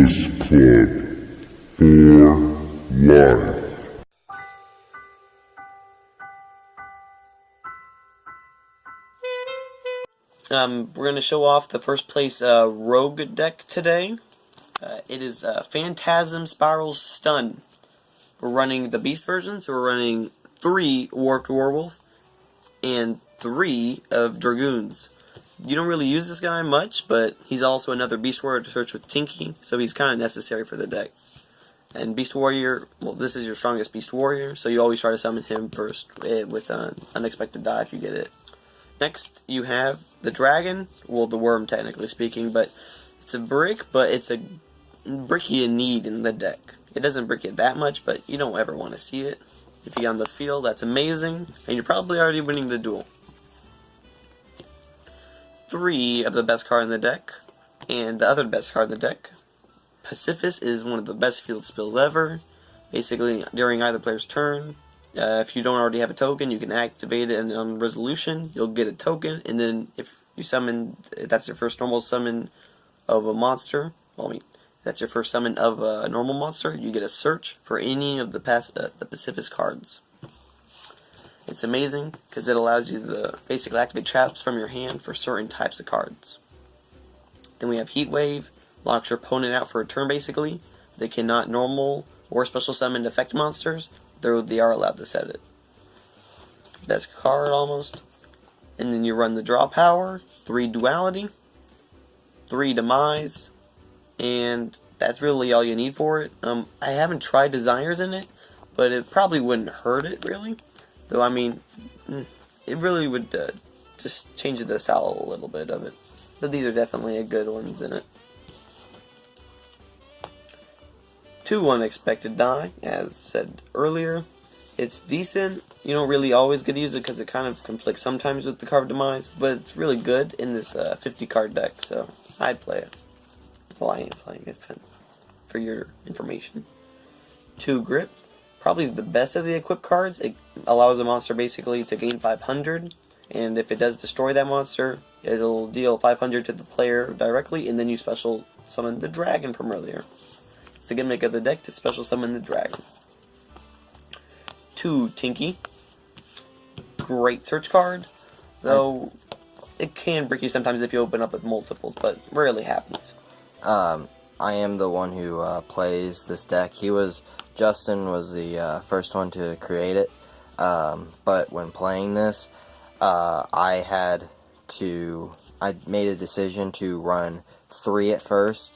Club for life. We're going to show off the first place Rogue deck today. It is Phantasm, Spyral, Stun. We're running the Beast version, so we're running 3 Warped Werewolf and 3 of Dragoons. You don't really use this guy much, but he's also another Beast Warrior to search with Tinky, so he's kind of necessary for the deck. And Beast Warrior, well, this is your strongest Beast Warrior, so you always try to summon him first with an unexpected die if you get it. Next, you have the Dragon, well, the Worm technically speaking, but it's a brick, but it's a brick you need in the deck. It doesn't brick it that much, but you don't ever want to see it. If you're on the field, that's amazing, and you're probably already winning the duel. 3 of the best card in the deck, and the other best card in the deck. Pacifist is one of the best field spells ever. Basically, during either player's turn, if you don't already have a token, you can activate it, and on resolution, you'll get a token, and then if you summon, if that's your first normal summon of a monster, well, I mean, that's your first summon of a normal monster, you get a search for any of the Pacifist cards. It's amazing because it allows you to basically activate traps from your hand for certain types of cards. Then we have Heat Wave, locks your opponent out for a turn basically. They cannot normal or special summon effect monsters, though they are allowed to set it. Best card almost. And then you run the draw power, 3 duality, 3 demise, and that's really all you need for it. I haven't tried designers in it, but it probably wouldn't hurt it really. Though, I mean, it really would just change the style a little bit of it. But these are definitely good ones in it. 2 unexpected die, as said earlier. It's decent. You don't really always get to use it because it kind of conflicts sometimes with the card demise. But it's really good in this 50 card deck, so I'd play it. Well, I ain't playing it for your information. 2 grip. Probably the best of the equipped cards. It allows a monster basically to gain 500, and if it does destroy that monster, it'll deal 500 to the player directly, and then you special summon the dragon from earlier. It's the gimmick of the deck to special summon the dragon. 2 Tinky. Great search card, though it can break you sometimes if you open up with multiples, but rarely happens. I am the one who plays this deck. Justin was the first one to create it, but when playing this, I made a decision to run 3 at first,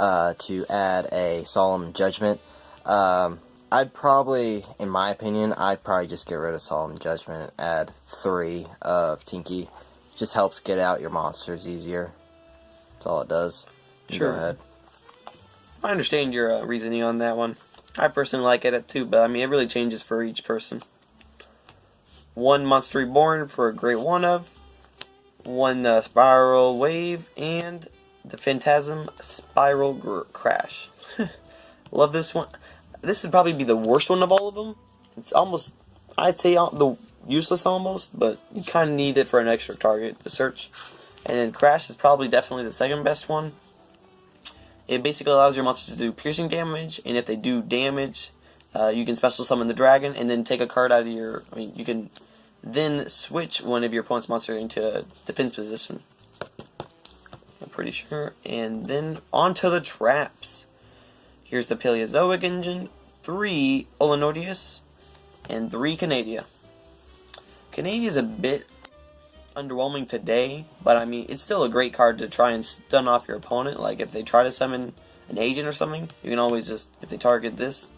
to add a Solemn Judgment. I'd probably, in my opinion, just get rid of Solemn Judgment and add 3 of Tinky. Just helps get out your monsters easier. That's all it does. Sure. Go ahead. I understand your reasoning on that one. I personally like it too, but I mean, it really changes for each person. 1 Monster Reborn for a great one of, 1 Spyral Wave, and the Phantasm Spyral Crash. Love this one. This would probably be the worst one of all of them. It's almost, I'd say, the useless almost, but you kind of need it for an extra target to search. And then Crash is probably definitely the second best one. It basically allows your monsters to do piercing damage, and if they do damage, you can special summon the dragon, and then take a card out of your, you can then switch one of your opponent's monster into a defense position. I'm pretty sure. And then onto the traps. Here's the Paleozoic engine, 3 Olenodius, and 3 Canadia. Canadia is a bit underwhelming today, but I mean, it's still a great card to try and stun off your opponent. Like if they try to summon an agent or something, you can always just, if they target this,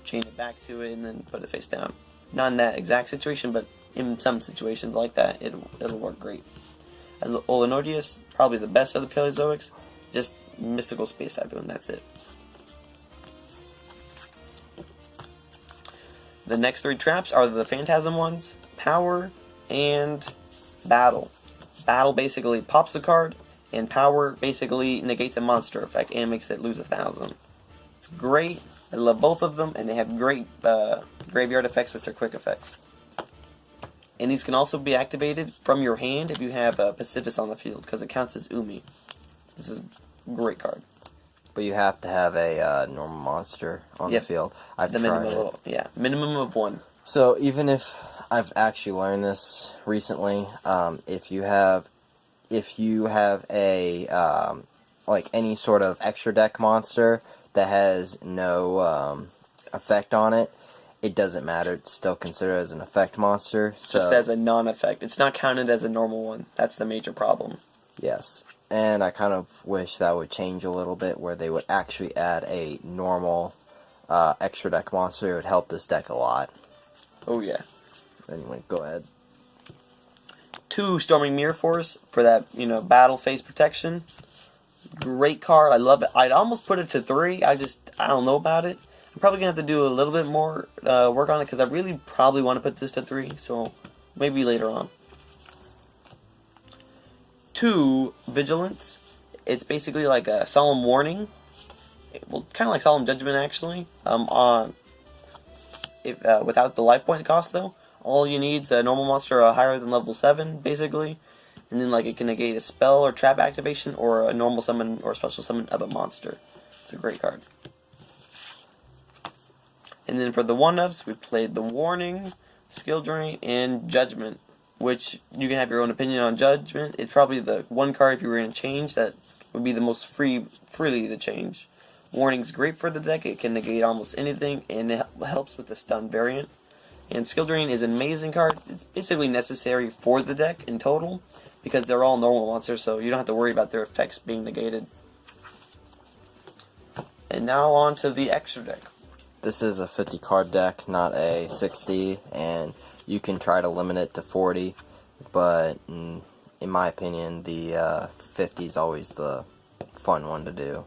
chain it back to it and then put it face down. Not in that exact situation, but in some situations like that, it'll work great. And Olenodius, probably the best of the Paleozoics, just mystical space type, and that's it. The next 3 traps are the Phantasm ones, Power, and Battle. Battle basically pops the card, and Power basically negates a monster effect and makes it lose 1,000. It's great. I love both of them, and they have great graveyard effects, which are quick effects. And these can also be activated from your hand if you have Pacifist on the field, because it counts as Umi. This is a great card. But you have to have a normal monster on the field. I've tried it. Minimum of one. So even if I've actually learned this recently, if you have a like any sort of extra deck monster that has no effect on it, it doesn't matter. It's still considered as an effect monster. Just as a non-effect. It's not counted as a normal one. That's the major problem. Yes. And I kind of wish that would change a little bit, where they would actually add a normal extra deck monster. It would help this deck a lot. Oh, yeah. Anyway, go ahead. 2 Storming Mirror Force for that, battle phase protection. Great card. I love it. I'd almost put it to 3. I don't know about it. I'm probably going to have to do a little bit more work on it, because I really probably want to put this to 3. So, maybe later on. 2 Vigilance. It's basically like a Solemn Warning. Well, kind of like Solemn Judgment, actually. Without the life point cost, though. All you need is a normal monster higher than level 7, basically. And then, it can negate a spell or trap activation, or a normal summon or special summon of a monster. It's a great card. And then for the 1-ups, we played the Warning, Skill Drain, and Judgment. Which, you can have your own opinion on Judgment. It's probably the one card, if you were going to change, that would be the most freely to change. Warning's great for the deck. It can negate almost anything, and it helps with the stun variant. And Skill Drain is an amazing card. It's basically necessary for the deck in total, because they're all normal monsters, so you don't have to worry about their effects being negated. And now on to the extra deck. This is a 50 card deck, not a 60, and you can try to limit it to 40, but in my opinion, the 50 is always the fun one to do.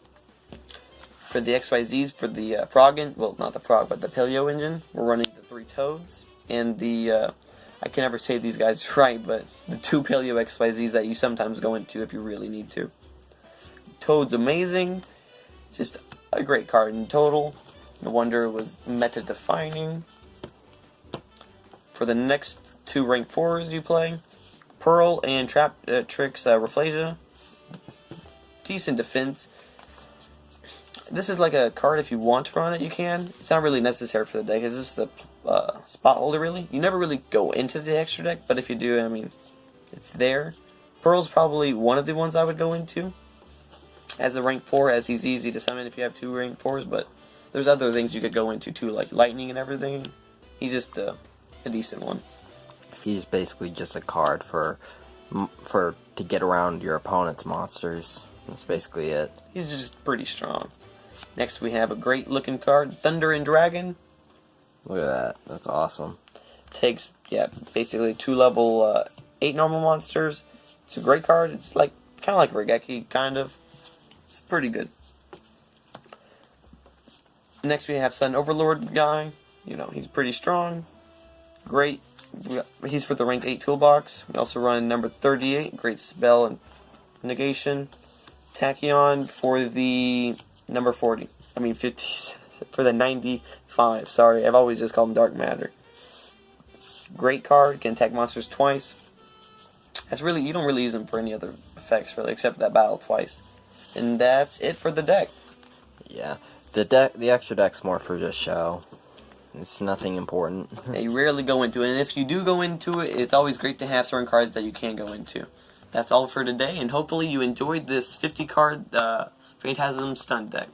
For the XYZs, for the frog, not the frog, but the Paleo engine, we're running the 3 Toads, and I can never say these guys right, but the 2 Paleo XYZs that you sometimes go into if you really need to. Toad's amazing, just a great card in total. No wonder it was meta-defining. For the next 2 rank 4s you play, Pearl and Trix Rafflesia. Decent defense. This is like a card, if you want to run it, you can. It's not really necessary for the deck. It's just a spot holder, really. You never really go into the extra deck, but if you do, it's there. Pearl's probably one of the ones I would go into as a rank 4, as he's easy to summon if you have 2 rank 4s, but there's other things you could go into too, like Lightning and everything. He's just a decent one. He's basically just a card to get around your opponent's monsters. That's basically it. He's just pretty strong. Next we have a great looking card, Thunder and Dragon. Look at that. That's awesome. Takes, basically 2 level 8 normal monsters. It's a great card. It's kind of like Regeki, kind of. It's pretty good. Next we have Sun Overlord guy. He's pretty strong. Great. He's for the rank 8 toolbox. We also run number 38, great spell and negation. Tachyon for the number 50, for the 95. Sorry, I've always just called him Dark Matter. Great card, can attack monsters twice. You don't really use him for any other effects, really, except for that battle twice. And that's it for the deck. Yeah, the extra deck's more for just show. It's nothing important. You rarely go into it, and if you do go into it, it's always great to have certain cards that you can go into. That's all for today, and hopefully you enjoyed this 50 card Phantasm stun deck.